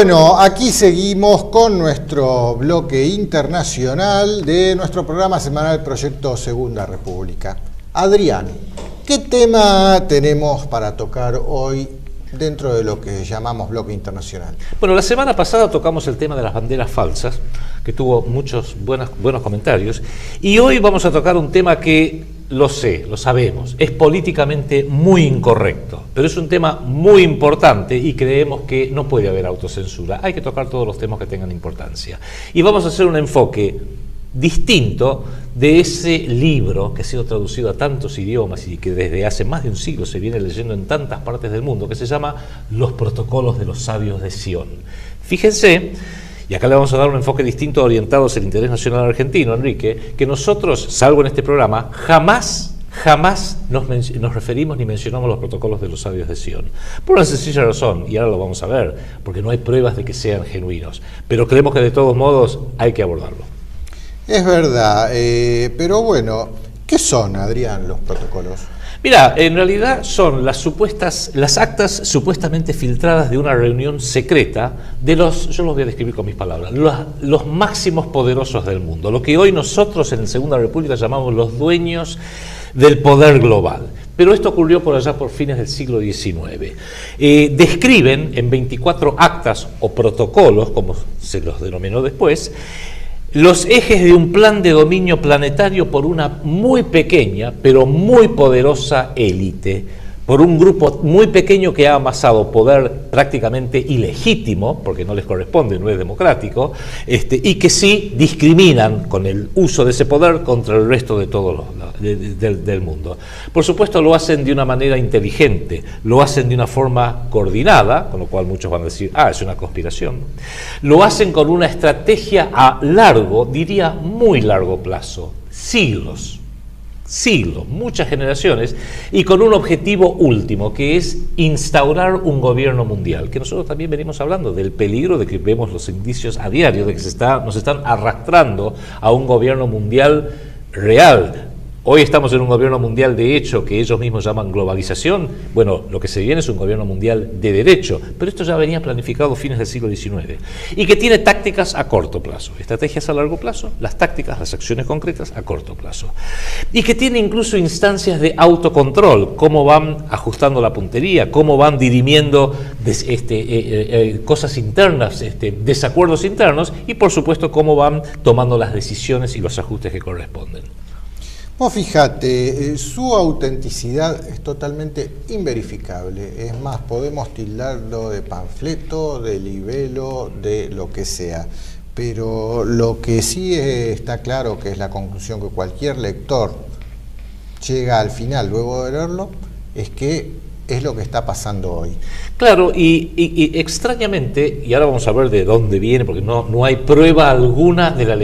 Bueno, aquí seguimos con nuestro bloque internacional de nuestro programa semanal Proyecto Segunda República. Adrián, ¿qué tema tenemos para tocar hoy dentro de lo que llamamos bloque internacional? Bueno, la semana pasada tocamos el tema de las banderas falsas, que tuvo muchos buenos comentarios, y hoy vamos a tocar un tema que, lo sabemos, es políticamente muy incorrecto, pero es un tema muy importante y creemos que no puede haber autocensura, hay que tocar todos los temas que tengan importancia. Y vamos a hacer un enfoque distinto de ese libro que ha sido traducido a tantos idiomas y que desde hace más de un siglo se viene leyendo en tantas partes del mundo, que se llama Los Protocolos de los Sabios de Sion. Fíjense, y acá le vamos a dar un enfoque distinto orientado hacia el interés nacional argentino, Enrique, que nosotros, salvo en este programa, jamás nos referimos ni mencionamos los protocolos de los sabios de Sion. Por una sencilla razón, y ahora lo vamos a ver, porque no hay pruebas de que sean genuinos, pero creemos que de todos modos hay que abordarlo. Es verdad, pero bueno, ¿qué son, Adrián, los protocolos? Mira, en realidad son las actas supuestamente filtradas de una reunión secreta de yo los voy a describir con mis palabras, los máximos poderosos del mundo, lo que hoy nosotros en la Segunda República llamamos los dueños del poder global. Pero esto ocurrió por allá por fines del siglo XIX. Describen en 24 actas o protocolos, como se los denominó después, los ejes de un plan de dominio planetario por una muy pequeña, pero muy poderosa élite, por un grupo muy pequeño que ha amasado poder prácticamente ilegítimo, porque no les corresponde, no es democrático, y que sí discriminan con el uso de ese poder contra el resto de todos del mundo. Por supuesto lo hacen de una manera inteligente, lo hacen de una forma coordinada, con lo cual muchos van a decir, es una conspiración. Lo hacen con una estrategia a largo, diría muy largo plazo, siglos, muchas generaciones, y con un objetivo último, que es instaurar un gobierno mundial, que nosotros también venimos hablando del peligro de que vemos los indicios a diario, de que nos están arrastrando a un gobierno mundial real. Hoy estamos en un gobierno mundial de hecho que ellos mismos llaman globalización. Bueno, lo que se viene es un gobierno mundial de derecho, pero esto ya venía planificado a fines del siglo XIX y que tiene tácticas a corto plazo, estrategias a largo plazo, las tácticas, las acciones concretas a corto plazo, y que tiene incluso instancias de autocontrol, cómo van ajustando la puntería, cómo van dirimiendo cosas internas, desacuerdos internos, y por supuesto cómo van tomando las decisiones y los ajustes que corresponden. Vos fíjate, su autenticidad es totalmente inverificable. Es más, podemos tildarlo de panfleto, de libelo, de lo que sea. Pero lo que sí está claro, que es la conclusión que cualquier lector llega al final luego de leerlo, es que es lo que está pasando hoy. Claro, y extrañamente, y ahora vamos a ver de dónde viene, porque no hay prueba alguna de la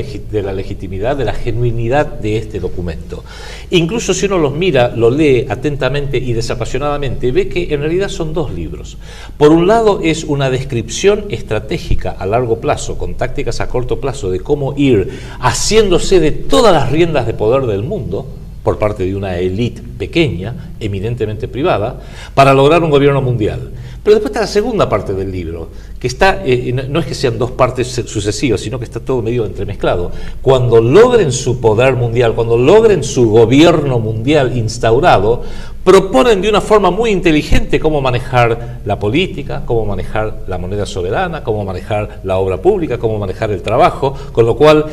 legitimidad, de la genuinidad de este documento. Incluso si uno los mira, lo lee atentamente y desapasionadamente, ve que en realidad son dos libros. Por un lado es una descripción estratégica a largo plazo, con tácticas a corto plazo, de cómo ir haciéndose de todas las riendas de poder del mundo, por parte de una élite pequeña, eminentemente privada, para lograr un gobierno mundial. Pero después está la segunda parte del libro, que está, no es que sean dos partes sucesivas, sino que está todo medio entremezclado. Cuando logren su poder mundial, cuando logren su gobierno mundial instaurado, proponen de una forma muy inteligente cómo manejar la política, cómo manejar la moneda soberana, cómo manejar la obra pública, cómo manejar el trabajo, con lo cual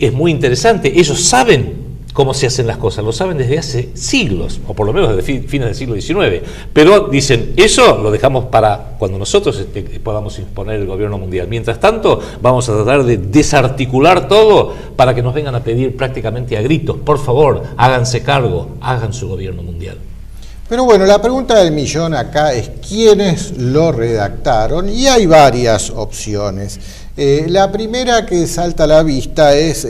es muy interesante. Ellos saben cómo se hacen las cosas, lo saben desde hace siglos, o por lo menos desde fines del siglo XIX, pero dicen, eso lo dejamos para cuando nosotros podamos imponer el gobierno mundial. Mientras tanto, vamos a tratar de desarticular todo para que nos vengan a pedir prácticamente a gritos, por favor, háganse cargo, hagan su gobierno mundial. Pero bueno, la pregunta del millón acá es ¿quiénes lo redactaron? Y hay varias opciones. La primera que salta a la vista es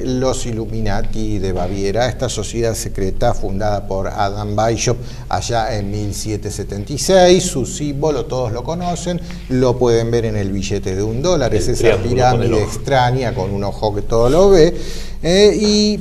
los Illuminati de Baviera, esta sociedad secreta fundada por Adam Weishaupt allá en 1776. Su símbolo todos lo conocen, lo pueden ver en el billete de $1, es esa pirámide extraña con un ojo que todo lo ve. Y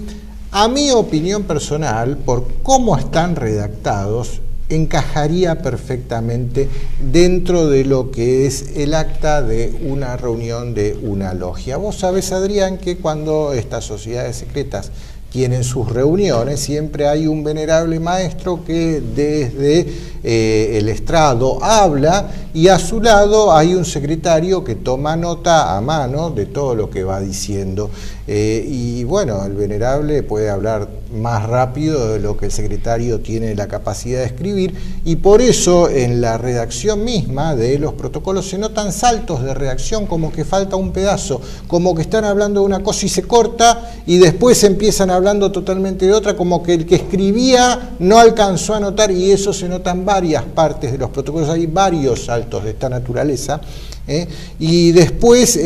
a mi opinión personal, por cómo están redactados, encajaría perfectamente dentro de lo que es el acta de una reunión de una logia. Vos sabés, Adrián, que cuando estas sociedades secretas tienen sus reuniones, siempre hay un venerable maestro que desde el estrado habla, y a su lado hay un secretario que toma nota a mano de todo lo que va diciendo. Y bueno, el venerable puede hablar más rápido de lo que el secretario tiene la capacidad de escribir, y por eso en la redacción misma de los protocolos se notan saltos de redacción, como que falta un pedazo, como que están hablando de una cosa y se corta, y después empiezan hablando totalmente de otra, como que el que escribía no alcanzó a notar, y eso se nota en varias partes de los protocolos. Hay varios saltos de esta naturaleza, y después,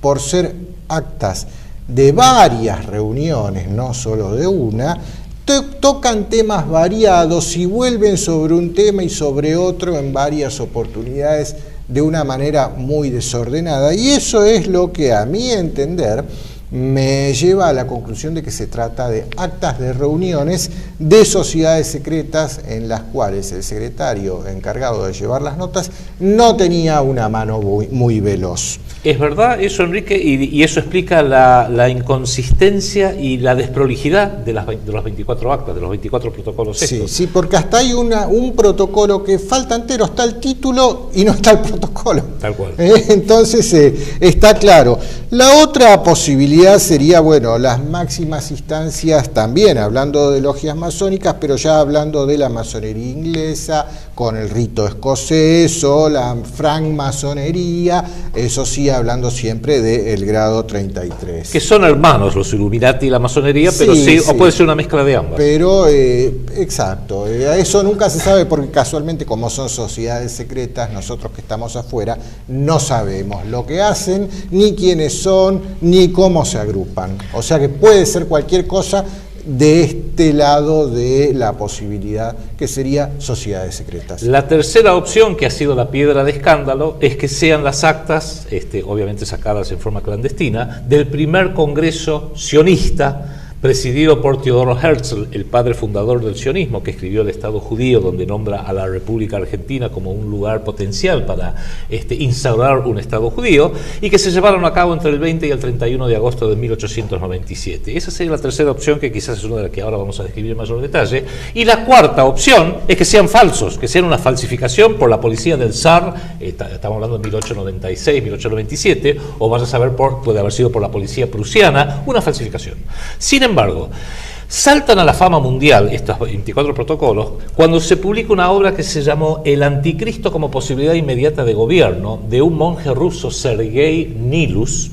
por ser actas de varias reuniones, no solo de una, tocan temas variados y vuelven sobre un tema y sobre otro en varias oportunidades de una manera muy desordenada, y eso es lo que, a mi entender, me lleva a la conclusión de que se trata de actas de reuniones de sociedades secretas en las cuales el secretario encargado de llevar las notas no tenía una mano muy veloz. Es verdad eso, Enrique, y eso explica la inconsistencia y la desprolijidad de los 24 actas, de los 24 protocolos estos. Sí, porque hasta hay un protocolo que falta entero, está el título y no está el protocolo. Tal cual. Entonces está claro. La otra posibilidad sería, bueno, las máximas instancias también, hablando de logias masónicas, pero ya hablando de la masonería inglesa, con el rito escocés o la francmasonería, eso sí, hablando siempre del grado 33. Que son hermanos los Illuminati y la masonería, pero sí, o puede ser una mezcla de ambas. Pero, exacto, eso nunca se sabe, porque casualmente, como son sociedades secretas, nosotros que estamos afuera no sabemos lo que hacen, ni quiénes son, ni cómo se agrupan. O sea que puede ser cualquier cosa de este lado de la posibilidad, que sería sociedades secretas. La tercera opción, que ha sido la piedra de escándalo, es que sean las actas, obviamente sacadas en forma clandestina, del primer congreso sionista presidido por Teodoro Herzl, el padre fundador del sionismo, que escribió El Estado Judío, donde nombra a la República Argentina como un lugar potencial para instaurar un Estado judío, y que se llevaron a cabo entre el 20 y el 31 de agosto de 1897. Esa sería la tercera opción, que quizás es una de las que ahora vamos a describir en mayor detalle. Y la cuarta opción es que sean falsos, que sean una falsificación por la policía del zar, estamos hablando de 1896, 1897, o vas a saber, puede haber sido por la policía prusiana, una falsificación. Sin embargo, saltan a la fama mundial estos 24 protocolos cuando se publica una obra que se llamó El Anticristo como posibilidad inmediata de gobierno, de un monje ruso, Sergei Nilus,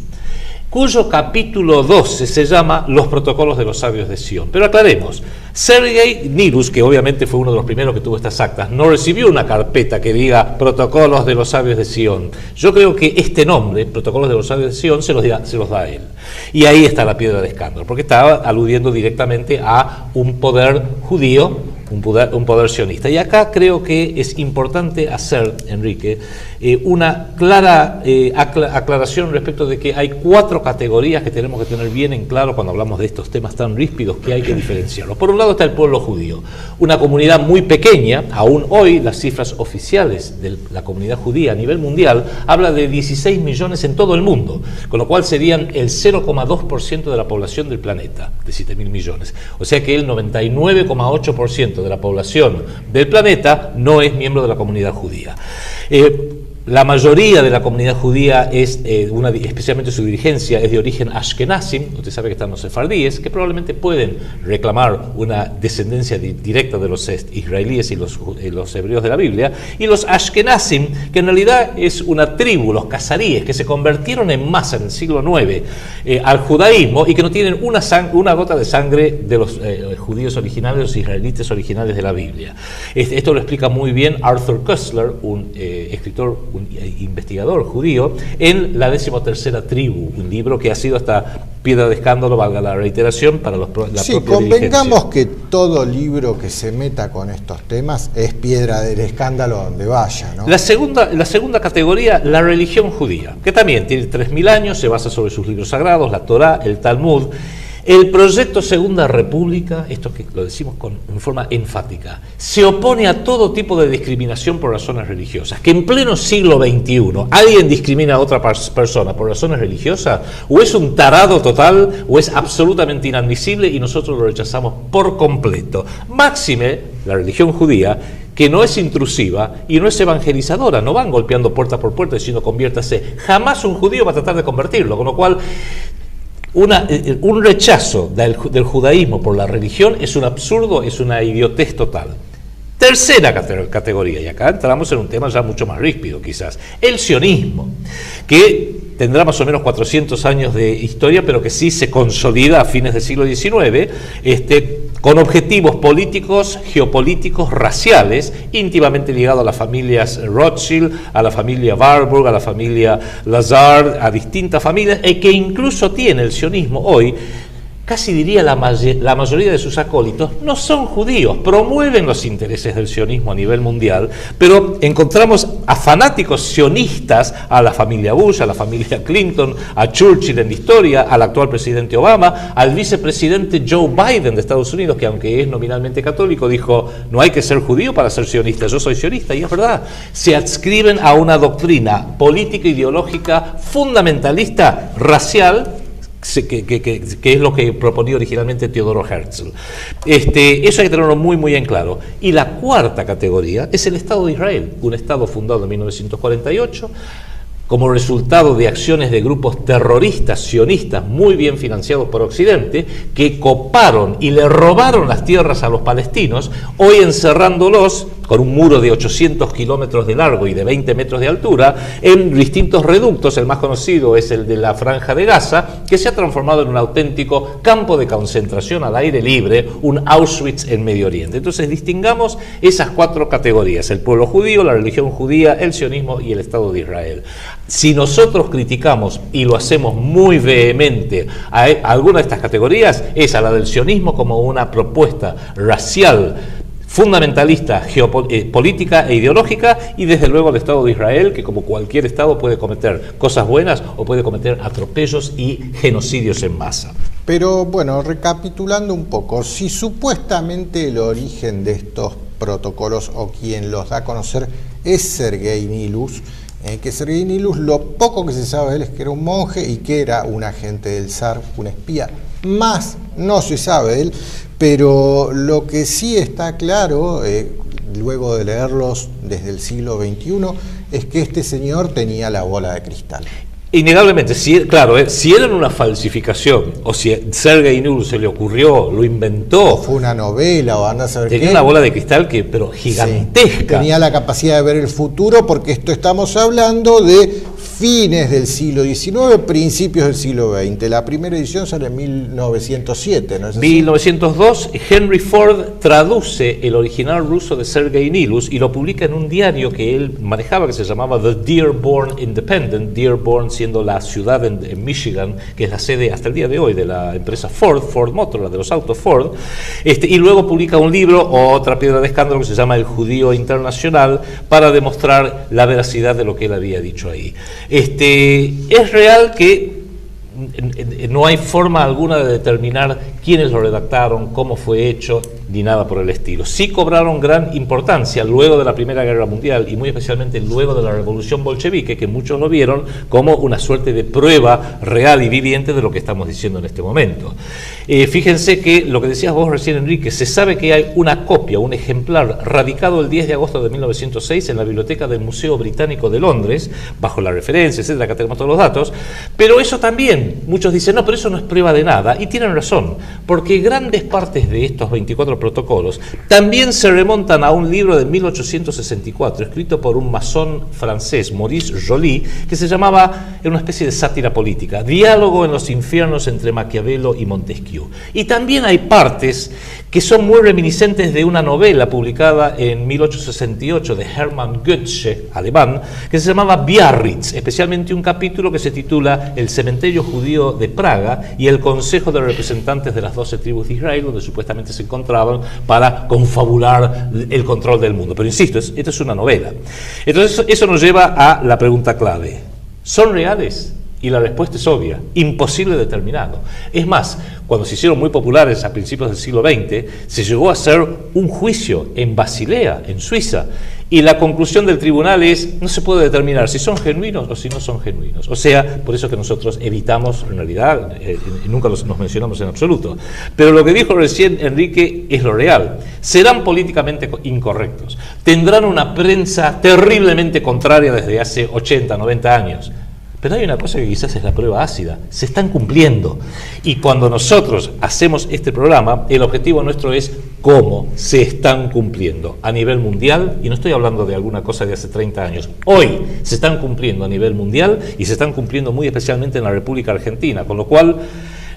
cuyo capítulo 12 se llama Los protocolos de los sabios de Sion. Pero aclaremos, Sergei Nilus, que obviamente fue uno de los primeros que tuvo estas actas, no recibió una carpeta que diga Protocolos de los sabios de Sion. Yo creo que este nombre, Protocolos de los sabios de Sion, se los da él. Y ahí está la piedra de escándalo, porque estaba aludiendo directamente a un poder judío, un poder sionista. Y acá creo que es importante hacer, Enrique, una clara aclaración respecto de que hay 4 categorías que tenemos que tener bien en claro cuando hablamos de estos temas tan ríspidos, que hay que diferenciarlos. Por un lado está el pueblo judío, una comunidad muy pequeña. Aún hoy las cifras oficiales de la comunidad judía a nivel mundial habla de 16 millones en todo el mundo, con lo cual serían el 0,2% de la población del planeta, de 7.000 millones. O sea que el 99,8% de la población del planeta no es miembro de la comunidad judía. La mayoría de la comunidad judía especialmente su dirigencia, es de origen ashkenazim. Usted sabe que están los sefardíes, que probablemente pueden reclamar una descendencia directa de los israelíes y los hebreos de la Biblia, y los ashkenazim, que en realidad es una tribu, los casaríes, que se convirtieron en masa en el siglo IX al judaísmo, y que no tienen una gota de sangre de los judíos originales, los israelitas originales de la Biblia. Esto lo explica muy bien Arthur Koestler, un escritor, un investigador judío, en La 13ª tribu, un libro que ha sido hasta piedra de escándalo, valga la reiteración, para la propia convengamos que todo libro que se meta con estos temas es piedra del escándalo donde vaya, ¿no? La segunda categoría, la religión judía, que también tiene 3.000 años, se basa sobre sus libros sagrados, la Torá, el Talmud, El proyecto Segunda República, esto que lo decimos en forma enfática, se opone a todo tipo de discriminación por razones religiosas. Que en pleno siglo XXI alguien discrimina a otra persona por razones religiosas, o es un tarado total, o es absolutamente inadmisible, y nosotros lo rechazamos por completo. Máxime, la religión judía, que no es intrusiva y no es evangelizadora, no van golpeando puerta por puerta diciendo conviértase. Jamás un judío va a tratar de convertirlo, con lo cual un rechazo del judaísmo por la religión es un absurdo, es una idiotez total. Tercera categoría, y acá entramos en un tema ya mucho más ríspido quizás, el sionismo, que tendrá más o menos 400 años de historia, pero que sí se consolida a fines del siglo XIX, con objetivos políticos, geopolíticos, raciales, íntimamente ligados a las familias Rothschild, a la familia Warburg, a la familia Lazard, a distintas familias, y que incluso tiene el sionismo hoy, casi diría la mayoría de sus acólitos, no son judíos, promueven los intereses del sionismo a nivel mundial, pero encontramos a fanáticos sionistas, a la familia Bush, a la familia Clinton, a Churchill en la historia, al actual presidente Obama, al vicepresidente Joe Biden de Estados Unidos, que aunque es nominalmente católico, dijo, no hay que ser judío para ser sionista, yo soy sionista, y es verdad, se adscriben a una doctrina política, ideológica, fundamentalista, racial, que es lo que proponía originalmente Teodoro Herzl. Eso hay que tenerlo muy, muy en claro. Y la cuarta categoría es el Estado de Israel, un Estado fundado en 1948, como resultado de acciones de grupos terroristas sionistas muy bien financiados por Occidente, que coparon y le robaron las tierras a los palestinos, hoy encerrándolos con un muro de 800 kilómetros de largo y de 20 metros de altura, en distintos reductos. El más conocido es el de la Franja de Gaza, que se ha transformado en un auténtico campo de concentración al aire libre, un Auschwitz en Medio Oriente. Entonces distingamos esas cuatro categorías: el pueblo judío, la religión judía, el sionismo y el Estado de Israel. Si nosotros criticamos, y lo hacemos muy vehemente, a alguna de estas categorías, es a la del sionismo como una propuesta racial, fundamentalista, geopolítica e ideológica, y desde luego el Estado de Israel, que como cualquier Estado puede cometer cosas buenas o puede cometer atropellos y genocidios en masa. Pero bueno, recapitulando un poco, si supuestamente el origen de estos protocolos o quien los da a conocer es Sergei Nilus, que Sergei Nilus, lo poco que se sabe de él es que era un monje y que era un agente del zar, un espía, más no se sabe de él, pero lo que sí está claro, luego de leerlos desde el siglo XXI, es que este señor tenía la bola de cristal. Innegablemente, si era una falsificación, o si Sergei Nilus se le ocurrió, lo inventó. Fue una novela, o anda a saber qué. Tenía una bola de cristal pero gigantesca. Sí, tenía la capacidad de ver el futuro, porque esto estamos hablando de fines del siglo XIX, principios del siglo XX. La primera edición sale en 1907, ¿no es así? 1902, Henry Ford traduce el original ruso de Sergei Nilus y lo publica en un diario que él manejaba, que se llamaba The Dearborn Independent, Dearborn siendo la ciudad en Michigan, que es la sede hasta el día de hoy de la empresa Ford Motor, la de los autos Ford, y luego publica un libro, otra piedra de escándalo, que se llama El Judío Internacional, para demostrar la veracidad de lo que él había dicho ahí. Es real que no hay forma alguna de determinar quiénes lo redactaron, cómo fue hecho, ni nada por el estilo. Sí cobraron gran importancia luego de la Primera Guerra Mundial y muy especialmente luego de la Revolución Bolchevique, que muchos lo vieron como una suerte de prueba real y viviente de lo que estamos diciendo en este momento. Fíjense que lo que decías vos recién, Enrique, se sabe que hay una copia, un ejemplar radicado el 10 de agosto de 1906 en la biblioteca del Museo Británico de Londres, bajo la referencia, etcétera, que tenemos todos los datos, pero eso también, muchos dicen, no, pero eso no es prueba de nada, y tienen razón, porque grandes partes de estos 24 protocolos también se remontan a un libro de 1864, escrito por un masón francés, Maurice Joly, que se llamaba, era una especie de sátira política, Diálogo en los infiernos entre Maquiavelo y Montesquieu. Y también hay partes que son muy reminiscentes de una novela publicada en 1868 de Hermann Goethe, alemán, que se llamaba Biarritz, especialmente un capítulo que se titula El cementerio judío de Praga y el consejo de representantes de las 12 tribus de Israel, donde supuestamente se encontraban para confabular el control del mundo. Pero insisto, esto es una novela. Entonces eso nos lleva a la pregunta clave. ¿Son reales? Y la respuesta es obvia, imposible determinarlo. Es más, cuando se hicieron muy populares a principios del siglo XX, se llegó a hacer un juicio en Basilea, en Suiza, y la conclusión del tribunal es, no se puede determinar si son genuinos o si no son genuinos. O sea, por eso que nosotros evitamos, en realidad, nunca nos mencionamos en absoluto. Pero lo que dijo recién Enrique es lo real. Serán políticamente incorrectos, tendrán una prensa terriblemente contraria desde hace 80, 90 años. Pero hay una cosa que quizás es la prueba ácida, se están cumpliendo. Y cuando nosotros hacemos este programa, el objetivo nuestro es cómo se están cumpliendo a nivel mundial, y no estoy hablando de alguna cosa de hace 30 años, hoy se están cumpliendo a nivel mundial y se están cumpliendo muy especialmente en la República Argentina, con lo cual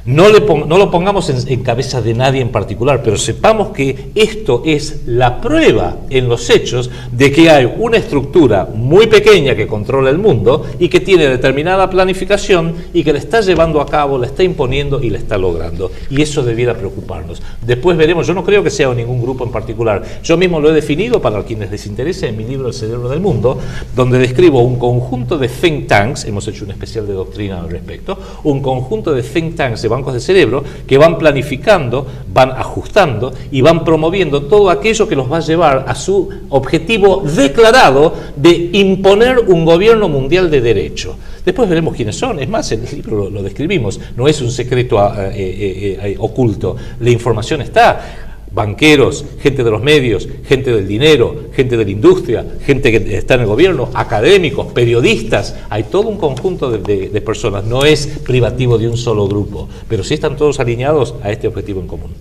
no lo pongamos en cabeza de nadie en particular, pero sepamos que esto es la prueba en los hechos de que hay una estructura muy pequeña que controla el mundo y que tiene determinada planificación y que la está llevando a cabo, la está imponiendo y la está logrando. Y eso debiera preocuparnos. Después veremos, yo no creo que sea ningún grupo en particular. Yo mismo lo he definido para quienes les interese en mi libro El cerebro del mundo, donde describo un conjunto de think tanks, hemos hecho un especial de doctrina al respecto, un conjunto de think tanks de bancos de cerebro que van planificando, van ajustando y van promoviendo todo aquello que los va a llevar a su objetivo declarado de imponer un gobierno mundial de derecho. Después veremos quiénes son, es más, en el libro lo describimos, no es un secreto oculto, la información está. Banqueros, gente de los medios, gente del dinero, gente de la industria, gente que está en el gobierno, académicos, periodistas, hay todo un conjunto de personas, no es privativo de un solo grupo, pero sí están todos alineados a este objetivo en común.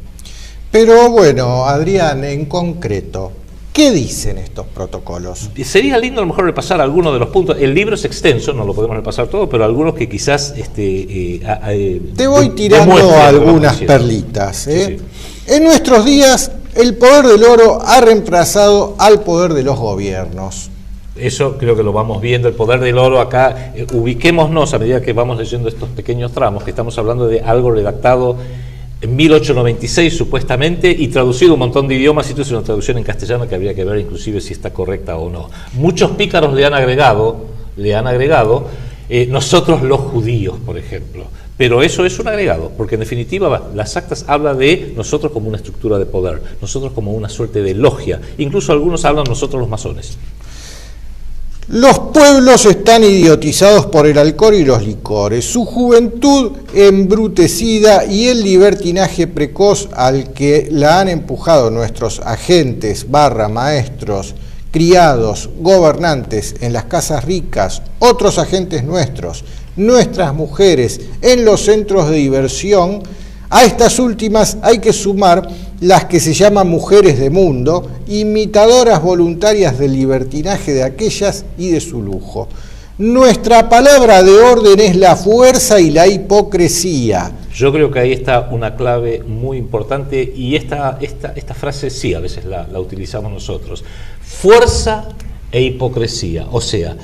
Pero bueno, Adrián, en concreto, ¿qué dicen estos protocolos? Sería lindo a lo mejor repasar algunos de los puntos. El libro es extenso, no lo podemos repasar todo, pero algunos que quizás te voy tirando algunas perlitas. Sí, sí. En nuestros días, el poder del oro ha reemplazado al poder de los gobiernos. Eso creo que lo vamos viendo, el poder del oro acá. Ubiquémonos a medida que vamos leyendo estos pequeños tramos, que estamos hablando de algo redactado en 1896 supuestamente y traducido un montón de idiomas, y esto es una traducción en castellano que habría que ver inclusive si está correcta o no. Muchos pícaros le han agregado nosotros los judíos, por ejemplo. Pero eso es un agregado, porque en definitiva las actas hablan de nosotros como una estructura de poder, nosotros como una suerte de logia, incluso algunos hablan nosotros los masones. Los pueblos están idiotizados por el alcohol y los licores, su juventud embrutecida y el libertinaje precoz al que la han empujado nuestros agentes, maestros, criados, gobernantes en las casas ricas, otros agentes nuestras mujeres en los centros de diversión. A estas últimas hay que sumar las que se llaman mujeres de mundo, imitadoras voluntarias del libertinaje de aquellas y de su lujo. Nuestra palabra de orden es la fuerza y la hipocresía. Yo creo que ahí está una clave muy importante, y esta frase sí, a veces la utilizamos nosotros. Fuerza e hipocresía, o sea,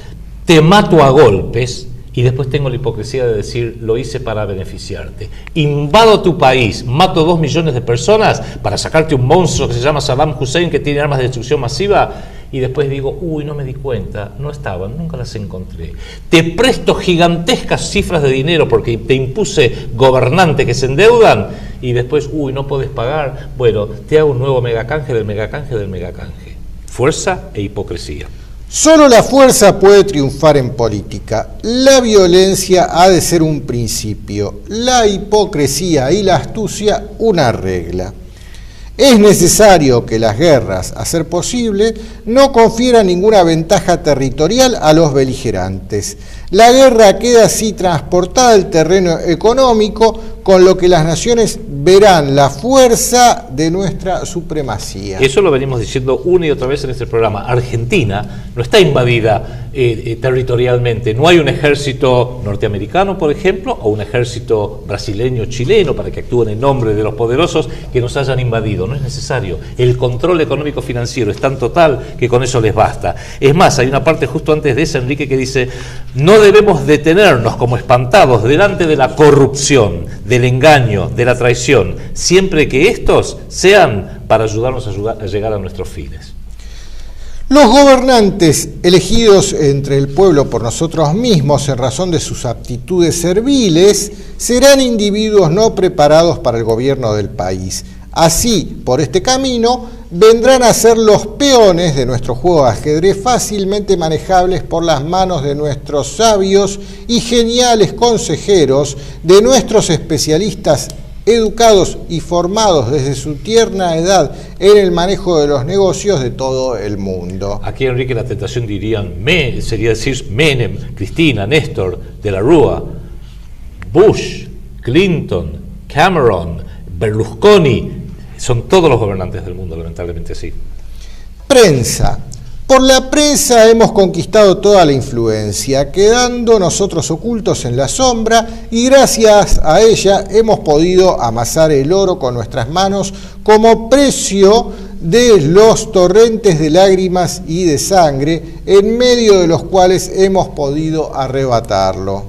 te mato a golpes y después tengo la hipocresía de decir, lo hice para beneficiarte. Invado tu país, mato 2 millones de personas para sacarte un monstruo que se llama Saddam Hussein, que tiene armas de destrucción masiva, y después digo, uy, no me di cuenta, no estaban, nunca las encontré. Te presto gigantescas cifras de dinero porque te impuse gobernantes que se endeudan, y después, uy, no podés pagar, bueno, te hago un nuevo megacanje del megacanje del megacanje. Fuerza e hipocresía. Solo la fuerza puede triunfar en política. La violencia ha de ser un principio, la hipocresía y la astucia una regla. Es necesario que las guerras, a ser posible, no confieran ninguna ventaja territorial a los beligerantes. La guerra queda así transportada al terreno económico, con lo que las naciones verán la fuerza de nuestra supremacía. Eso lo venimos diciendo una y otra vez en este programa. Argentina no está invadida territorialmente. No hay un ejército norteamericano, por ejemplo, o un ejército brasileño, chileno, para que actúen en nombre de los poderosos, que nos hayan invadido. No es necesario. El control económico financiero es tan total que con eso les basta. Es más, hay una parte justo antes de esa, Enrique, que dice, no debemos detenernos como espantados delante de la corrupción, del engaño, de la traición, siempre que estos sean para ayudarnos a llegar a nuestros fines. Los gobernantes elegidos entre el pueblo por nosotros mismos en razón de sus aptitudes serviles serán individuos no preparados para el gobierno del país. Así, por este camino, vendrán a ser los peones de nuestro juego de ajedrez fácilmente manejables por las manos de nuestros sabios y geniales consejeros, de nuestros especialistas educados y formados desde su tierna edad en el manejo de los negocios de todo el mundo. Aquí, Enrique, la tentación dirían, sería decir Menem, Cristina, Néstor, De la Rúa, Bush, Clinton, Cameron, Berlusconi, son todos los gobernantes del mundo, lamentablemente sí. Prensa. Por la prensa hemos conquistado toda la influencia, quedando nosotros ocultos en la sombra, y gracias a ella hemos podido amasar el oro con nuestras manos como precio de los torrentes de lágrimas y de sangre, en medio de los cuales hemos podido arrebatarlo.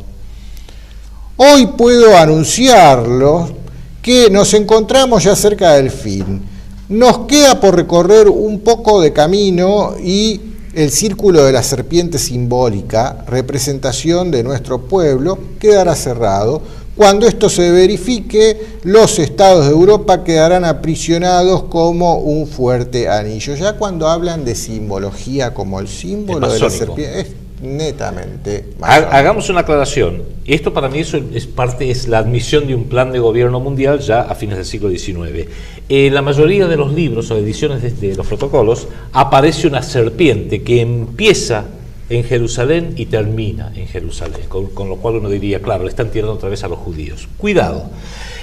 Hoy puedo anunciarlo que nos encontramos ya cerca del fin. Nos queda por recorrer un poco de camino y el círculo de la serpiente simbólica, representación de nuestro pueblo, quedará cerrado. Cuando esto se verifique, los estados de Europa quedarán aprisionados como un fuerte anillo. Ya cuando hablan de simbología como el símbolo de la serpiente, es netamente masónico. Hagamos una aclaración. Esto para mí es la admisión de un plan de gobierno mundial ya a fines del siglo XIX. La mayoría de los libros o ediciones de los protocolos aparece una serpiente que empieza en Jerusalén y termina en Jerusalén, con lo cual uno diría, claro, le están tirando otra vez a los judíos. Cuidado.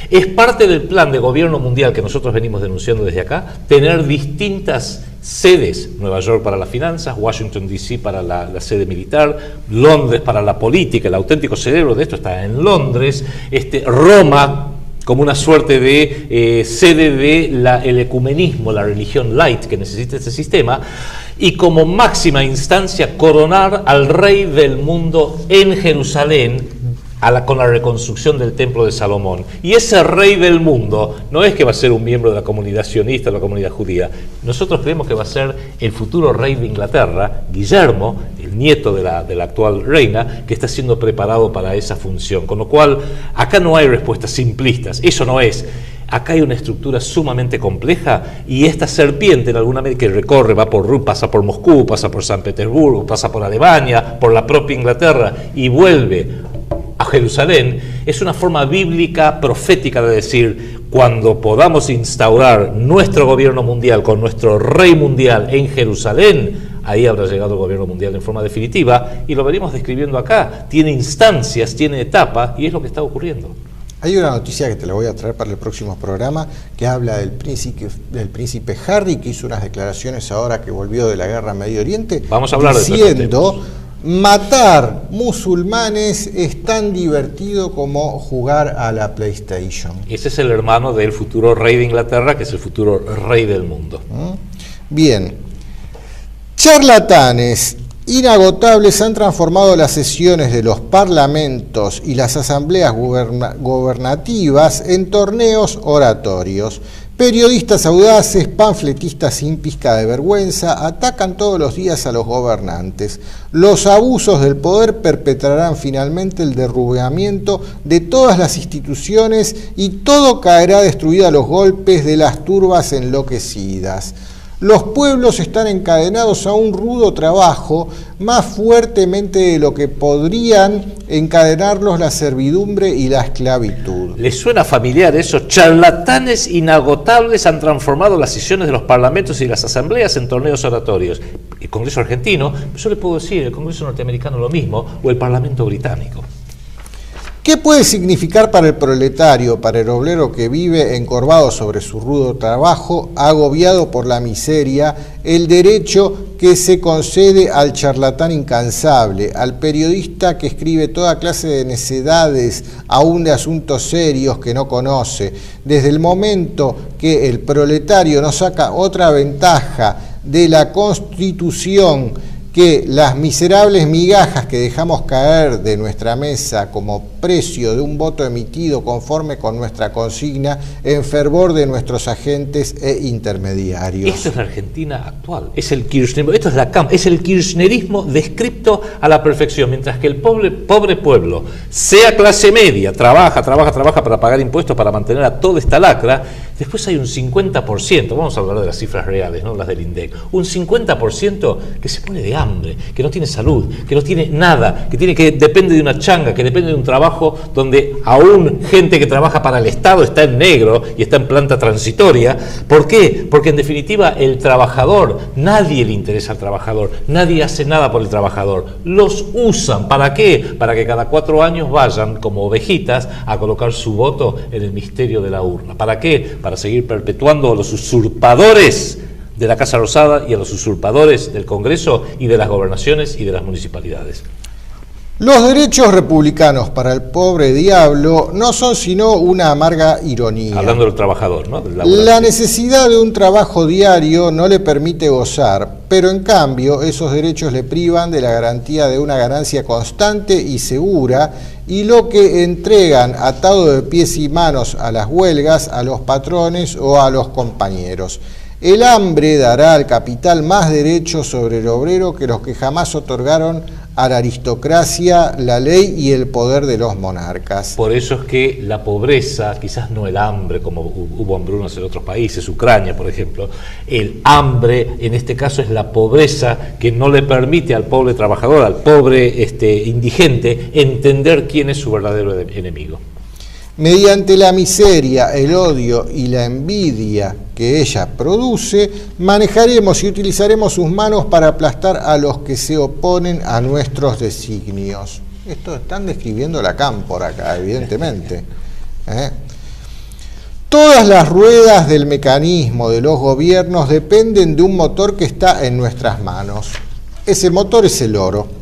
Es parte del plan de gobierno mundial que nosotros venimos denunciando desde acá, tener distintas sedes: Nueva York para las finanzas, Washington DC para la sede militar, Londres para la política. El auténtico cerebro de esto está en Londres, Roma como una suerte de sede del ecumenismo, la religión light que necesita este sistema, y como máxima instancia coronar al rey del mundo en Jerusalén, con la reconstrucción del templo de Salomón. Y ese rey del mundo no es que va a ser un miembro de la comunidad sionista o la comunidad judía. Nosotros creemos que va a ser el futuro rey de Inglaterra, Guillermo, el nieto de la actual reina, que está siendo preparado para esa función. Con lo cual, acá no hay respuestas simplistas. Eso no es. Acá hay una estructura sumamente compleja, y esta serpiente, en alguna medida, que recorre, pasa por Moscú, pasa por San Petersburgo, pasa por Alemania, por la propia Inglaterra y vuelve a Jerusalén, es una forma bíblica, profética de decir: cuando podamos instaurar nuestro gobierno mundial con nuestro rey mundial en Jerusalén, ahí habrá llegado el gobierno mundial en forma definitiva, y lo venimos describiendo acá. Tiene instancias, tiene etapas, y es lo que está ocurriendo. Hay una noticia que te la voy a traer para el próximo programa, que habla del príncipe Harry, que hizo unas declaraciones ahora que volvió de la guerra en Medio Oriente, vamos a hablar diciendo: matar musulmanes es tan divertido como jugar a la PlayStation. Ese es el hermano del futuro rey de Inglaterra, que es el futuro rey del mundo. Bien. Charlatanes inagotables han transformado las sesiones de los parlamentos y las asambleas gubernativas en torneos oratorios. Periodistas audaces, panfletistas sin pizca de vergüenza, atacan todos los días a los gobernantes. Los abusos del poder perpetrarán finalmente el derrumbamiento de todas las instituciones, y todo caerá destruido a los golpes de las turbas enloquecidas. Los pueblos están encadenados a un rudo trabajo, más fuertemente de lo que podrían encadenarlos la servidumbre y la esclavitud. ¿Les suena familiar eso? Charlatanes inagotables han transformado las sesiones de los parlamentos y las asambleas en torneos oratorios. El Congreso argentino, yo le puedo decir, el Congreso norteamericano lo mismo, o el Parlamento británico. ¿Qué puede significar para el proletario, para el obrero que vive encorvado sobre su rudo trabajo, agobiado por la miseria, el derecho que se concede al charlatán incansable, al periodista que escribe toda clase de necedades, aún de asuntos serios que no conoce? Desde el momento que el proletario no saca otra ventaja de la Constitución que las miserables migajas que dejamos caer de nuestra mesa como precio de un voto emitido conforme con nuestra consigna en fervor de nuestros agentes e intermediarios. Esto es la Argentina actual, es el kirchnerismo, esto es el kirchnerismo descripto a la perfección, mientras que el pobre pueblo, sea clase media, trabaja para pagar impuestos, para mantener a toda esta lacra. Después hay un 50%, vamos a hablar de las cifras reales, no las del INDEC, un 50% que se pone de hambre, que no tiene salud, que no tiene nada, que depende de una changa, que depende de un trabajo donde aún gente que trabaja para el Estado está en negro y está en planta transitoria. ¿Por qué? Porque en definitiva el trabajador, nadie le interesa al trabajador, nadie hace nada por el trabajador, los usan. ¿Para qué? Para que cada 4 años vayan como ovejitas a colocar su voto en el misterio de la urna. ¿Para qué? Para seguir perpetuando a los usurpadores de la Casa Rosada y a los usurpadores del Congreso y de las gobernaciones y de las municipalidades. Los derechos republicanos para el pobre diablo no son sino una amarga ironía. Hablando del trabajador, ¿no? La necesidad de un trabajo diario no le permite gozar, pero en cambio esos derechos le privan de la garantía de una ganancia constante y segura, y lo que entregan atado de pies y manos a las huelgas, a los patrones o a los compañeros. El hambre dará al capital más derechos sobre el obrero que los que jamás otorgaron a la aristocracia, la ley y el poder de los monarcas. Por eso es que la pobreza, quizás no el hambre como hubo hambrunas en otros países, Ucrania por ejemplo, el hambre en este caso es la pobreza que no le permite al pobre trabajador, al pobre indigente, entender quién es su verdadero enemigo. Mediante la miseria, el odio y la envidia que ella produce, manejaremos y utilizaremos sus manos para aplastar a los que se oponen a nuestros designios. Esto están describiendo Lacan por acá, evidentemente. Todas las ruedas del mecanismo de los gobiernos dependen de un motor que está en nuestras manos. Ese motor es el oro.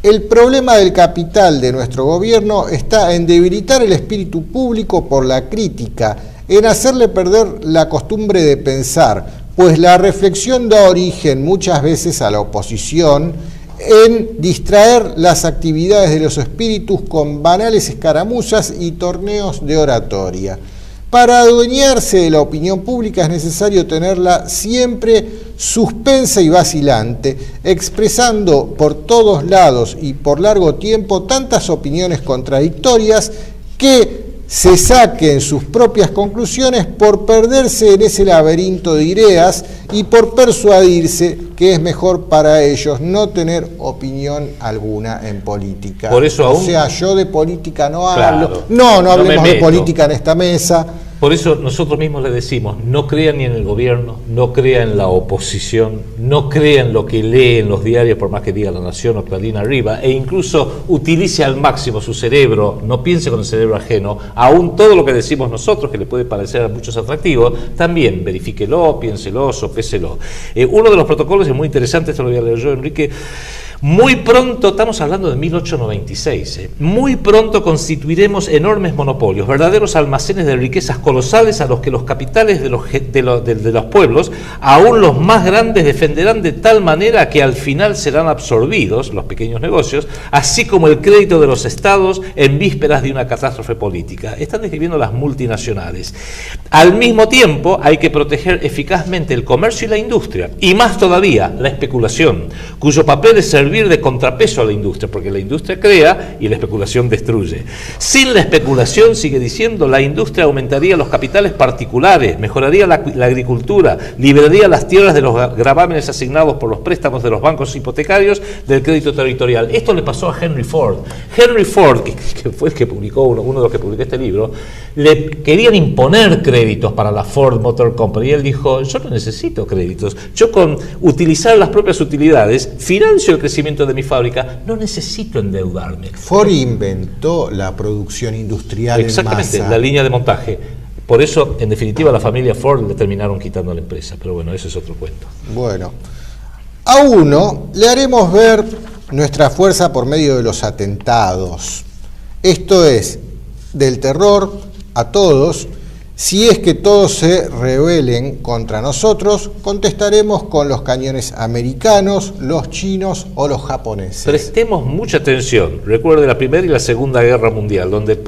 El problema del capital de nuestro gobierno está en debilitar el espíritu público por la crítica, en hacerle perder la costumbre de pensar, pues la reflexión da origen muchas veces a la oposición, en distraer las actividades de los espíritus con banales escaramuzas y torneos de oratoria. Para adueñarse de la opinión pública es necesario tenerla siempre suspensa y vacilante, expresando por todos lados y por largo tiempo tantas opiniones contradictorias que se saquen sus propias conclusiones por perderse en ese laberinto de ideas y por persuadirse que es mejor para ellos no tener opinión alguna en política. Por eso aún, o sea, yo de política no hablo. Claro, no hablemos de política en esta mesa. Por eso nosotros mismos le decimos, no crea ni en el gobierno, no crea en la oposición, no crea en lo que lee en los diarios, por más que diga La Nación o Clarín arriba, e incluso utilice al máximo su cerebro, no piense con el cerebro ajeno, aún todo lo que decimos nosotros, que le puede parecer a muchos atractivo, también verifíquelo, piénselo, sopéselo. Uno de los protocolos es muy interesante, esto lo voy a leer yo, Enrique. Muy pronto, estamos hablando de 1896, muy pronto constituiremos enormes monopolios, verdaderos almacenes de riquezas colosales a los que los capitales de los pueblos, aún los más grandes, defenderán de tal manera que al final serán absorbidos los pequeños negocios, así como el crédito de los estados en vísperas de una catástrofe política. Están describiendo las multinacionales. Al mismo tiempo hay que proteger eficazmente el comercio y la industria, y más todavía la especulación, cuyo papel es servir de contrapeso a la industria, porque la industria crea y la especulación destruye. Sin la especulación, sigue diciendo, la industria aumentaría los capitales particulares, mejoraría la agricultura, liberaría las tierras de los gravámenes asignados por los préstamos de los bancos hipotecarios del crédito territorial. Esto le pasó a Henry Ford. Henry Ford, que fue el que publicó, uno de los que publicó este libro, le querían imponer créditos para la Ford Motor Company y él dijo, yo no necesito créditos, yo con utilizar las propias utilidades financio el crecimiento de mi fábrica, no necesito endeudarme. Ford inventó la producción industrial en masa. Exactamente, la línea de montaje. Por eso, en definitiva, a la familia Ford le terminaron quitando la empresa. Pero bueno, eso es otro cuento. Bueno, a uno le haremos ver nuestra fuerza por medio de los atentados. Esto es, del terror a todos, Si es que todos se rebelen contra nosotros, contestaremos con los cañones americanos, los chinos o los japoneses. Prestemos mucha atención. Recuerde la Primera y la Segunda Guerra Mundial, donde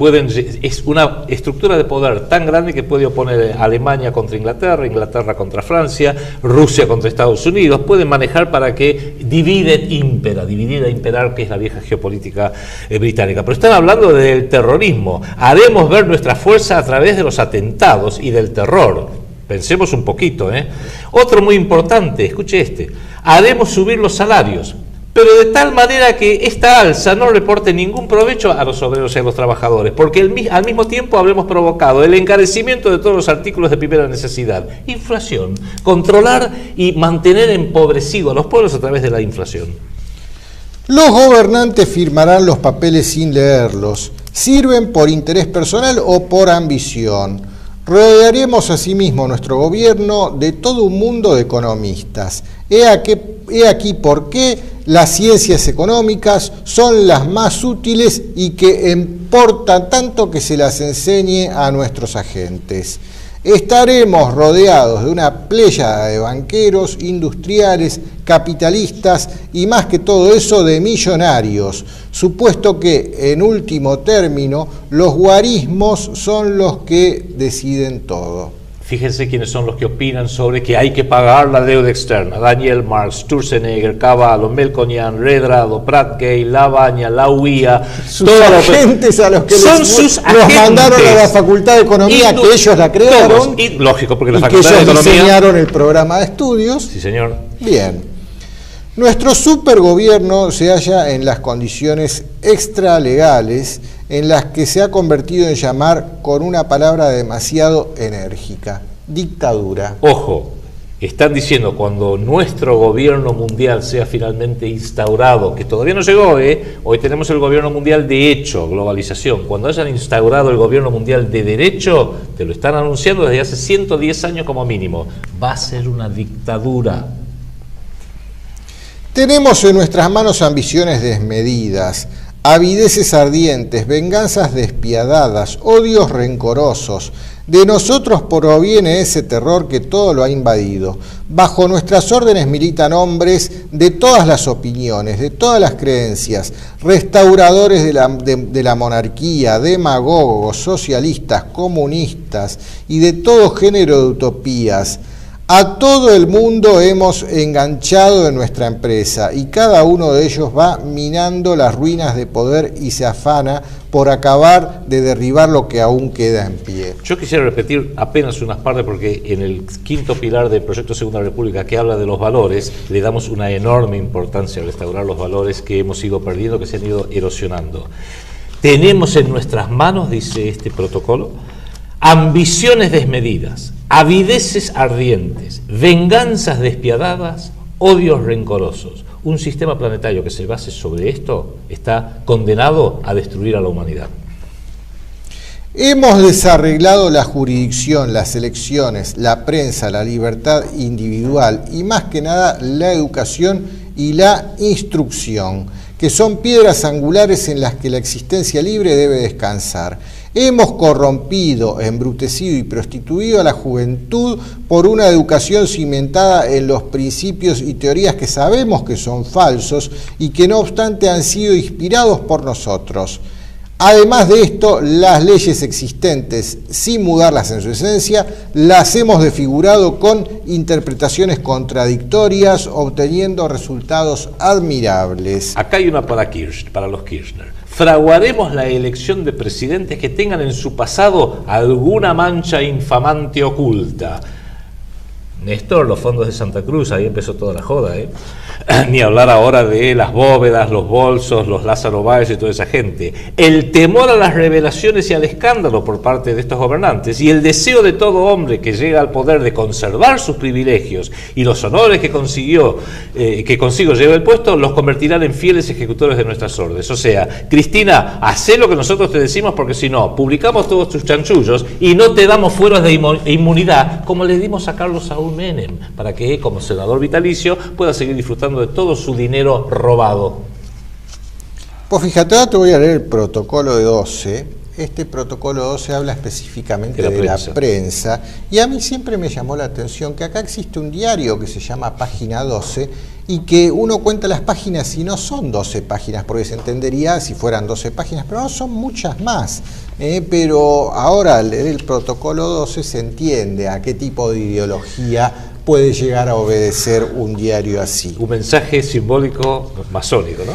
es una estructura de poder tan grande que puede oponer Alemania contra Inglaterra, Inglaterra contra Francia, Rusia contra Estados Unidos. Pueden manejar para que dividir a imperar, que es la vieja geopolítica británica. Pero están hablando del terrorismo. Haremos ver nuestra fuerza a través de los atentados y del terror. Pensemos un poquito, ¿eh? Otro muy importante, escuche este: haremos subir los salarios, pero de tal manera que esta alza no reporte ningún provecho a los obreros y a los trabajadores, porque al mismo tiempo habremos provocado el encarecimiento de todos los artículos de primera necesidad, inflación, controlar y mantener empobrecidos a los pueblos a través de la inflación. Los gobernantes firmarán los papeles sin leerlos, sirven por interés personal o por ambición. Rodearemos asimismo nuestro gobierno de todo un mundo de economistas. He aquí por qué las ciencias económicas son las más útiles y que importa tanto que se las enseñe a nuestros agentes. Estaremos rodeados de una pléyada de banqueros, industriales, capitalistas y más que todo eso de millonarios, supuesto que en último término los guarismos son los que deciden todo. Fíjense quiénes son los que opinan sobre que hay que pagar la deuda externa: Daniel Marx, Sturzenegger, Cavallo, Melconian, Redrado, Pratgay, Lavagna, Lauía. Sus agentes a los que los mandaron a la Facultad de Economía, que ellos la crearon, lógico, porque la y que Facultad de ellos Economía diseñaron el programa de estudios. Sí, señor. Bien. Nuestro supergobierno se halla en las condiciones extralegales en las que se ha convertido en llamar con una palabra demasiado enérgica: dictadura. Ojo, están diciendo cuando nuestro gobierno mundial sea finalmente instaurado, que todavía no llegó, hoy tenemos el gobierno mundial de hecho, globalización. Cuando hayan instaurado el gobierno mundial de derecho, te lo están anunciando desde hace 110 años como mínimo, va a ser una dictadura. Tenemos en nuestras manos ambiciones desmedidas, avideces ardientes, venganzas despiadadas, odios rencorosos. De nosotros proviene ese terror que todo lo ha invadido. Bajo nuestras órdenes militan hombres de todas las opiniones, de todas las creencias, restauradores de la monarquía, demagogos, socialistas, comunistas y de todo género de utopías. A todo el mundo hemos enganchado en nuestra empresa y cada uno de ellos va minando las ruinas de poder y se afana por acabar de derribar lo que aún queda en pie. Yo quisiera repetir apenas unas partes porque en el quinto pilar del proyecto Segunda República, que habla de los valores, le damos una enorme importancia a restaurar los valores que hemos ido perdiendo, que se han ido erosionando. Tenemos en nuestras manos, dice este protocolo, ambiciones desmedidas, avideces ardientes, venganzas despiadadas, odios rencorosos. Un sistema planetario que se base sobre esto está condenado a destruir a la humanidad. Hemos desarreglado la jurisdicción, las elecciones, la prensa, la libertad individual y más que nada la educación y la instrucción, que son piedras angulares en las que la existencia libre debe descansar. Hemos corrompido, embrutecido y prostituido a la juventud por una educación cimentada en los principios y teorías que sabemos que son falsos y que no obstante han sido inspirados por nosotros. Además de esto, las leyes existentes, sin mudarlas en su esencia, las hemos desfigurado con interpretaciones contradictorias, obteniendo resultados admirables. Acá hay una para los Kirchner. Fraguaremos la elección de presidentes que tengan en su pasado alguna mancha infamante oculta. Néstor, los fondos de Santa Cruz, ahí empezó toda la joda, Ni hablar ahora de las bóvedas, los bolsos, los Lázaro Báez y toda esa gente. El temor a las revelaciones y al escándalo por parte de estos gobernantes y el deseo de todo hombre que llega al poder de conservar sus privilegios y los honores que consigo lleva el puesto, los convertirán en fieles ejecutores de nuestras órdenes. O sea, Cristina, hacé lo que nosotros te decimos porque si no, publicamos todos tus chanchullos y no te damos fueros de inmunidad como le dimos a Carlos Saúl Menem, para que como senador vitalicio pueda seguir disfrutando de todo su dinero robado. Pues fíjate, ahora te voy a leer el protocolo de 12 este protocolo 12 habla específicamente de la prensa, y a mí siempre me llamó la atención que acá existe un diario que se llama Página 12 y que uno cuenta las páginas y no son 12 páginas, porque se entendería si fueran 12 páginas, pero no, son muchas más. Pero ahora al leer el protocolo 12 se entiende a qué tipo de ideología puede llegar a obedecer un diario así. Un mensaje simbólico masónico, ¿no?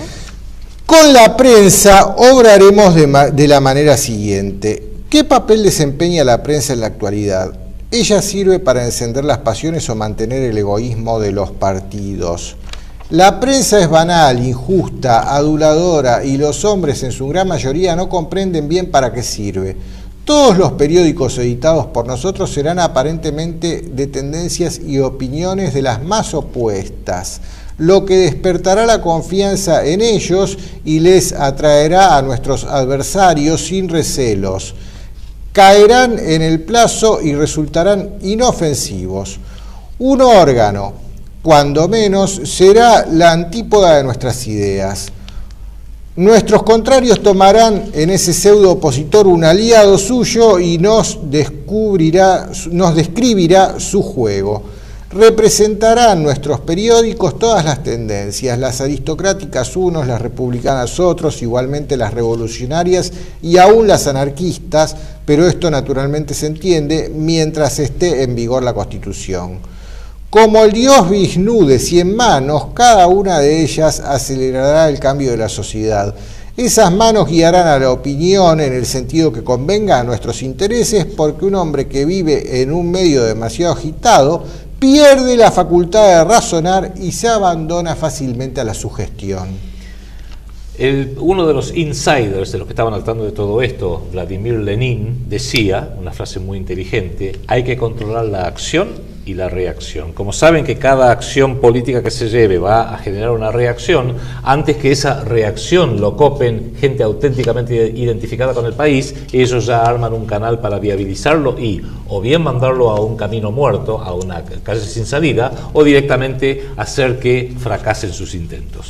Con la prensa obraremos de la manera siguiente. ¿Qué papel desempeña la prensa en la actualidad? Ella sirve para encender las pasiones o mantener el egoísmo de los partidos. La prensa es banal, injusta, aduladora y los hombres en su gran mayoría no comprenden bien para qué sirve. Todos los periódicos editados por nosotros serán aparentemente de tendencias y opiniones de las más opuestas, lo que despertará la confianza en ellos y les atraerá a nuestros adversarios sin recelos. Caerán en el plazo y resultarán inofensivos. Un órgano, cuando menos, será la antípoda de nuestras ideas. Nuestros contrarios tomarán en ese pseudo opositor un aliado suyo y nos describirá su juego. Representarán nuestros periódicos todas las tendencias, las aristocráticas unos, las republicanas otros, igualmente las revolucionarias y aún las anarquistas, pero esto naturalmente se entiende mientras esté en vigor la Constitución. Como el dios Vishnu de 100 manos, cada una de ellas acelerará el cambio de la sociedad. Esas manos guiarán a la opinión en el sentido que convenga a nuestros intereses, porque un hombre que vive en un medio demasiado agitado pierde la facultad de razonar y se abandona fácilmente a la sugestión. Uno de los insiders, de los que estaban al tanto de todo esto, Vladimir Lenin, decía, una frase muy inteligente: hay que controlar la acción y la reacción. Como saben que cada acción política que se lleve va a generar una reacción, antes que esa reacción lo copen gente auténticamente identificada con el país, ellos ya arman un canal para viabilizarlo y o bien mandarlo a un camino muerto, a una calle sin salida, o directamente hacer que fracasen sus intentos.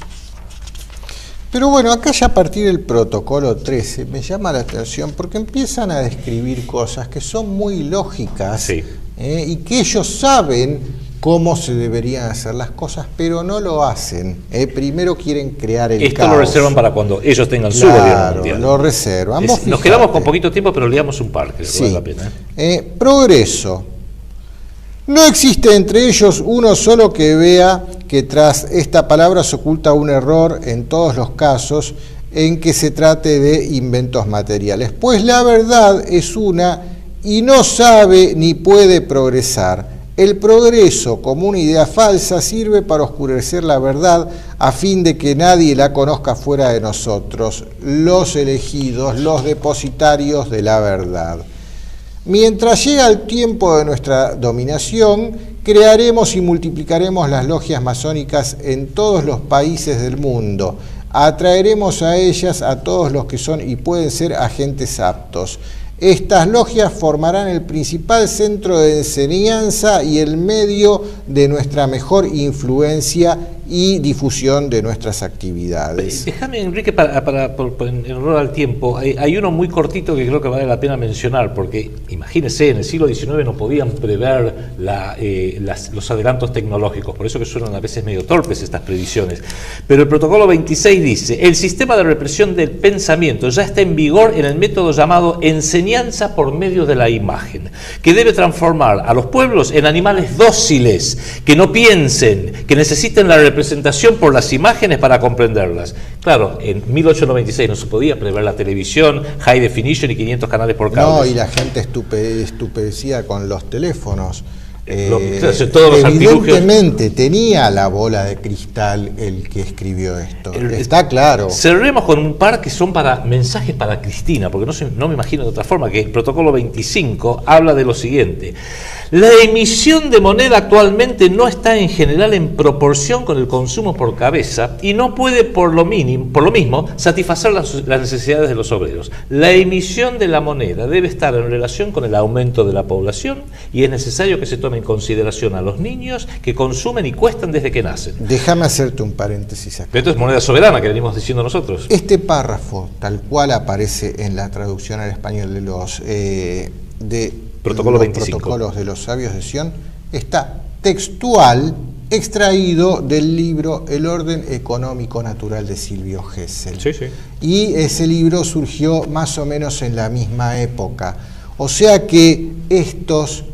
Pero bueno, acá ya a partir del protocolo 13 me llama la atención porque empiezan a describir cosas que son muy lógicas, sí, y que ellos saben cómo se deberían hacer las cosas, pero no lo hacen. Primero quieren crear el Esto caos. lo reservan para cuando ellos tengan su gobierno mundial. Lo reservan. Nos quedamos con poquito tiempo, pero leamos un par, que sí. vale la pena. Progreso. No existe entre ellos uno solo que vea que tras esta palabra se oculta un error en todos los casos en que se trate de inventos materiales, pues la verdad es una y no sabe ni puede progresar. El progreso, como una idea falsa, sirve para oscurecer la verdad a fin de que nadie la conozca fuera de nosotros, los elegidos, los depositarios de la verdad. Mientras llega el tiempo de nuestra dominación, crearemos y multiplicaremos las logias masónicas en todos los países del mundo. Atraeremos a ellas a todos los que son y pueden ser agentes aptos. Estas logias formarán el principal centro de enseñanza y el medio de nuestra mejor influencia y difusión de nuestras actividades. Déjame, Enrique, en honor al tiempo, hay uno muy cortito que creo que vale la pena mencionar, porque imagínense, en el siglo XIX no podían prever los adelantos tecnológicos, por eso que suenan a veces medio torpes estas previsiones. Pero el protocolo 26 dice: el sistema de represión del pensamiento ya está en vigor en el método llamado enseñanza por medio de la imagen, que debe transformar a los pueblos en animales dóciles, que no piensen, que necesiten la representación por las imágenes para comprenderlas. Claro, en 1896 no se podía prever la televisión, high definition y 500 canales por cable. No, y la gente estupecía con los teléfonos. Todos evidentemente tenía la bola de cristal el que escribió esto. Está claro. Cerremos con un par que son para mensajes para Cristina, porque no me imagino de otra forma, que el protocolo 25 habla de lo siguiente: La emisión de moneda actualmente no está en general en proporción con el consumo por cabeza y no puede por lo mismo satisfacer las necesidades de los obreros. La emisión de la moneda debe estar en relación con el aumento de la población y es necesario que se tome en consideración a los niños que consumen y cuestan desde que nacen. Déjame hacerte un paréntesis acá. Esto es moneda soberana que venimos diciendo nosotros. Este párrafo, tal cual aparece en la traducción al español de los protocolos de los sabios de Sion, está textual, extraído del libro El orden económico natural de Silvio Gesell. Sí, sí. Y ese libro surgió más o menos en la misma época. O sea que estos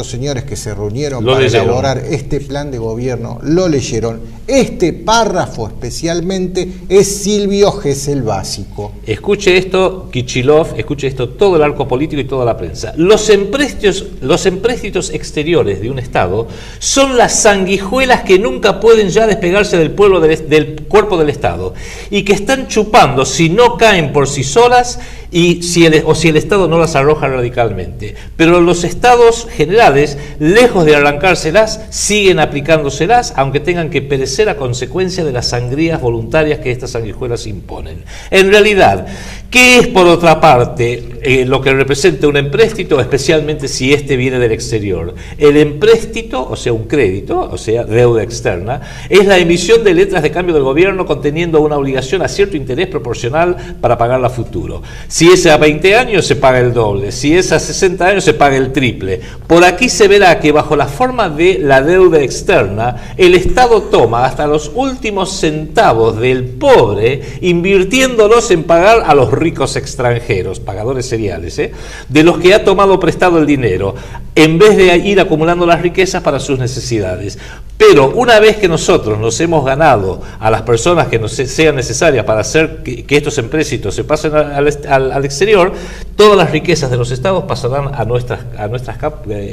señores que se reunieron para elaborar este plan de gobierno lo leyeron. Este párrafo especialmente es Silvio Gesell básico. Escuche esto, Kichilov, escuche esto todo el arco político y toda la prensa. Los empréstitos exteriores de un Estado son las sanguijuelas que nunca pueden ya despegarse del cuerpo del Estado y que están chupando si no caen por sí solas y si el Estado no las arroja radicalmente. Pero los Estados generales, lejos de arrancárselas, siguen aplicándoselas, aunque tengan que perecer a consecuencia de las sangrías voluntarias que estas sanguijuelas imponen. En realidad, ¿qué es por otra parte lo que representa un empréstito, especialmente si este viene del exterior? El empréstito, o sea, un crédito, o sea, deuda externa, es la emisión de letras de cambio del gobierno conteniendo una obligación a cierto interés proporcional para pagarla a futuro. Si es a 20 años, se paga el doble. Si es a 60 años, se paga el triple. Por aquí se verá que bajo la forma de la deuda externa, el Estado toma hasta los últimos centavos del pobre, invirtiéndolos en pagar a los ricos extranjeros, pagadores seriales, de los que ha tomado prestado el dinero, en vez de ir acumulando las riquezas para sus necesidades. Pero una vez que nosotros nos hemos ganado a las personas que nos sean necesarias para hacer que estos empréstitos se pasen al exterior, todas las riquezas de los estados pasarán a nuestras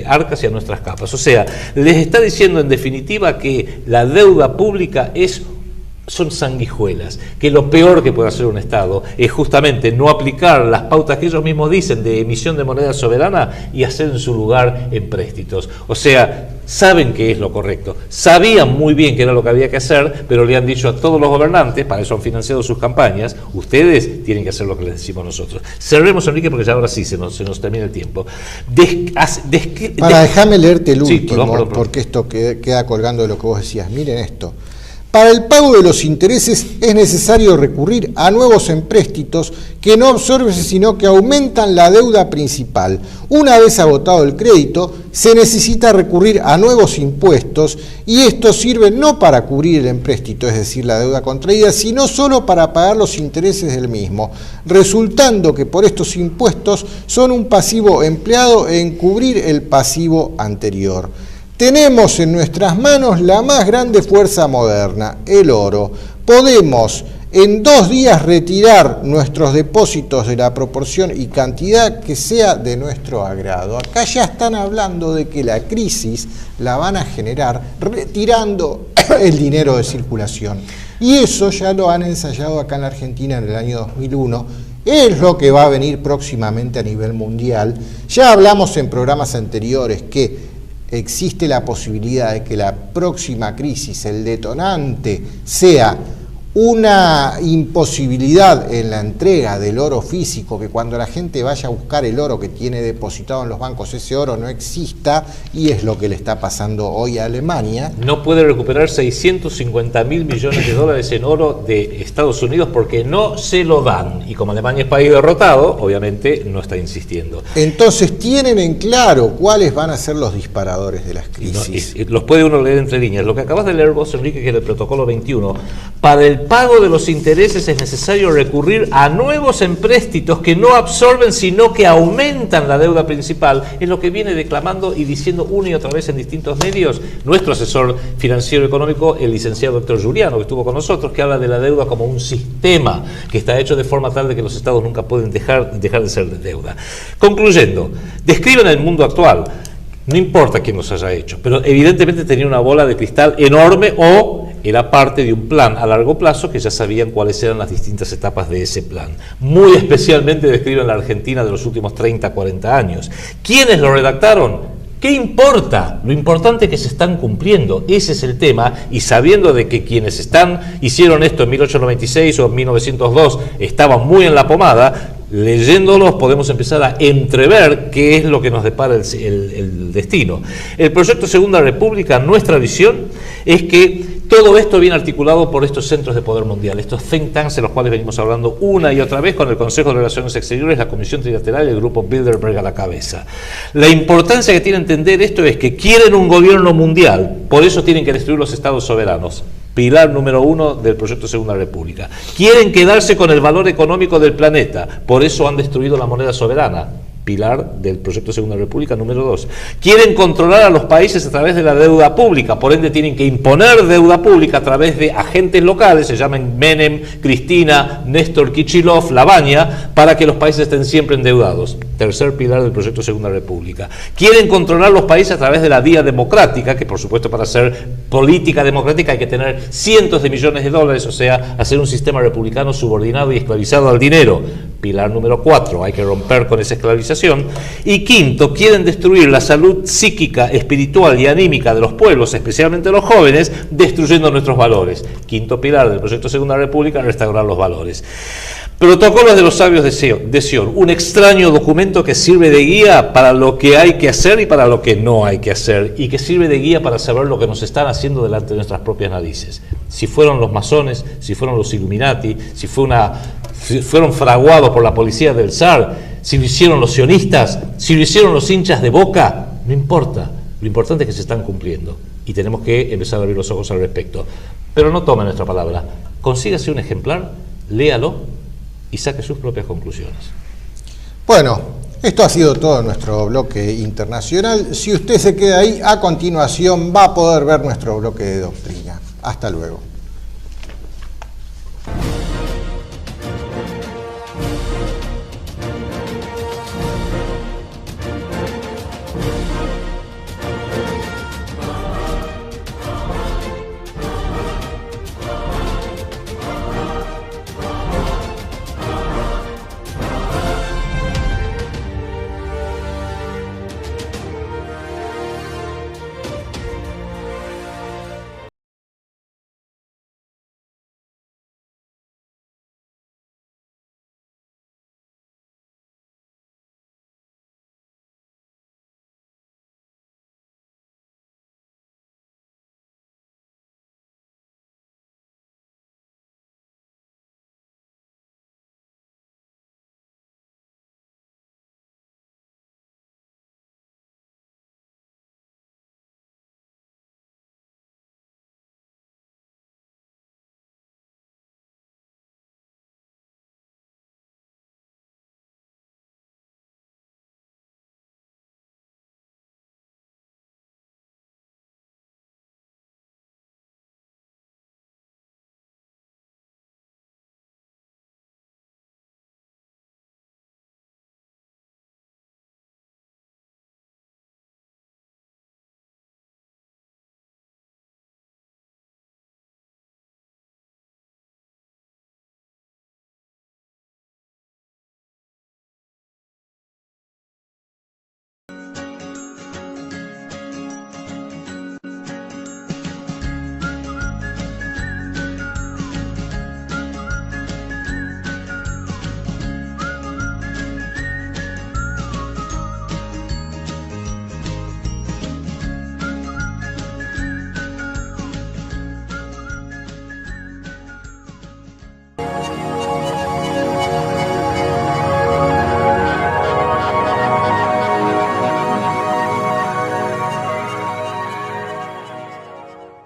arcas y a nuestras capas. O sea, les está diciendo en definitiva que la deuda pública son sanguijuelas, que lo peor que puede hacer un Estado es justamente no aplicar las pautas que ellos mismos dicen de emisión de moneda soberana y hacer en su lugar empréstitos. O sea, saben que es lo correcto, sabían muy bien que era lo que había que hacer, pero le han dicho a todos los gobernantes, para eso han financiado sus campañas, ustedes tienen que hacer lo que les decimos nosotros. Cerremos, Enrique, porque ya ahora sí se nos termina el tiempo. Déjame leerte el último, perdón. Porque esto queda colgando de lo que vos decías. Miren esto. Para el pago de los intereses es necesario recurrir a nuevos empréstitos que no absorben sino que aumentan la deuda principal. Una vez agotado el crédito, se necesita recurrir a nuevos impuestos y estos sirven no para cubrir el empréstito, es decir, la deuda contraída, sino solo para pagar los intereses del mismo, resultando que por estos impuestos son un pasivo empleado en cubrir el pasivo anterior. Tenemos en nuestras manos la más grande fuerza moderna, el oro. Podemos en 2 días retirar nuestros depósitos de la proporción y cantidad que sea de nuestro agrado. Acá ya están hablando de que la crisis la van a generar retirando el dinero de circulación. Y eso ya lo han ensayado acá en la Argentina en el año 2001. Es lo que va a venir próximamente a nivel mundial. Ya hablamos en programas anteriores que existe la posibilidad de que la próxima crisis, el detonante, sea una imposibilidad en la entrega del oro físico, que cuando la gente vaya a buscar el oro que tiene depositado en los bancos, ese oro no exista, y es lo que le está pasando hoy a Alemania. No puede recuperar 650.000 millones de dólares en oro de Estados Unidos porque no se lo dan, y como Alemania es país derrotado, obviamente no está insistiendo. Entonces tienen en claro cuáles van a ser los disparadores de las crisis. Los puede uno leer entre líneas. Lo que acabas de leer vos, Enrique, que es el protocolo 21, para el pago de los intereses es necesario recurrir a nuevos empréstitos que no absorben sino que aumentan la deuda principal, es lo que viene declamando y diciendo una y otra vez en distintos medios nuestro asesor financiero económico, el licenciado doctor Giuliano, que estuvo con nosotros, que habla de la deuda como un sistema que está hecho de forma tal de que los estados nunca pueden dejar de ser de deuda. Concluyendo, describen el mundo actual. No importa quién nos haya hecho, pero evidentemente tenía una bola de cristal enorme o era parte de un plan a largo plazo que ya sabían cuáles eran las distintas etapas de ese plan. Muy especialmente describen la Argentina de los últimos 30, 40 años. ¿Quiénes lo redactaron? ¿Qué importa? Lo importante es que se están cumpliendo, ese es el tema, y sabiendo de que quienes hicieron esto en 1896 o en 1902 estaban muy en la pomada, leyéndolos podemos empezar a entrever qué es lo que nos depara el destino. El proyecto Segunda República, nuestra visión, es que todo esto viene articulado por estos centros de poder mundial, estos think tanks de los cuales venimos hablando una y otra vez con el Consejo de Relaciones Exteriores, la Comisión Trilateral y el Grupo Bilderberg a la cabeza. La importancia que tiene entender esto es que quieren un gobierno mundial, por eso tienen que destruir los estados soberanos. Pilar número 1 del proyecto Segunda República. Quieren quedarse con el valor económico del planeta, por eso han destruido la moneda soberana. Pilar del proyecto Segunda República número 2. Quieren controlar a los países a través de la deuda pública, por ende tienen que imponer deuda pública a través de agentes locales, se llaman Menem, Cristina, Néstor Kichilov, Lavagna, para que los países estén siempre endeudados. Tercer pilar del proyecto Segunda República. Quieren controlar los países a través de la vía democrática, que por supuesto para hacer política democrática hay que tener cientos de millones de dólares, o sea, hacer un sistema republicano subordinado y esclavizado al dinero. Pilar número 4, hay que romper con esa esclavización. Y quinto, quieren destruir la salud psíquica, espiritual y anímica de los pueblos, especialmente los jóvenes, destruyendo nuestros valores. Quinto pilar del proyecto Segunda República, restaurar los valores. Protocolos de los sabios de Sion, un extraño documento que sirve de guía para lo que hay que hacer y para lo que no hay que hacer, y que sirve de guía para saber lo que nos están haciendo delante de nuestras propias narices. Si fueron los masones, si fueron los Illuminati, si fueron fraguados por la policía del zar, si lo hicieron los sionistas, si lo hicieron los hinchas de Boca, no importa. Lo importante es que se están cumpliendo y tenemos que empezar a abrir los ojos al respecto. Pero no tomen nuestra palabra. Consígase un ejemplar, léalo y saque sus propias conclusiones. Bueno, esto ha sido todo nuestro bloque internacional. Si usted se queda ahí, a continuación va a poder ver nuestro bloque de doctrina. Hasta luego.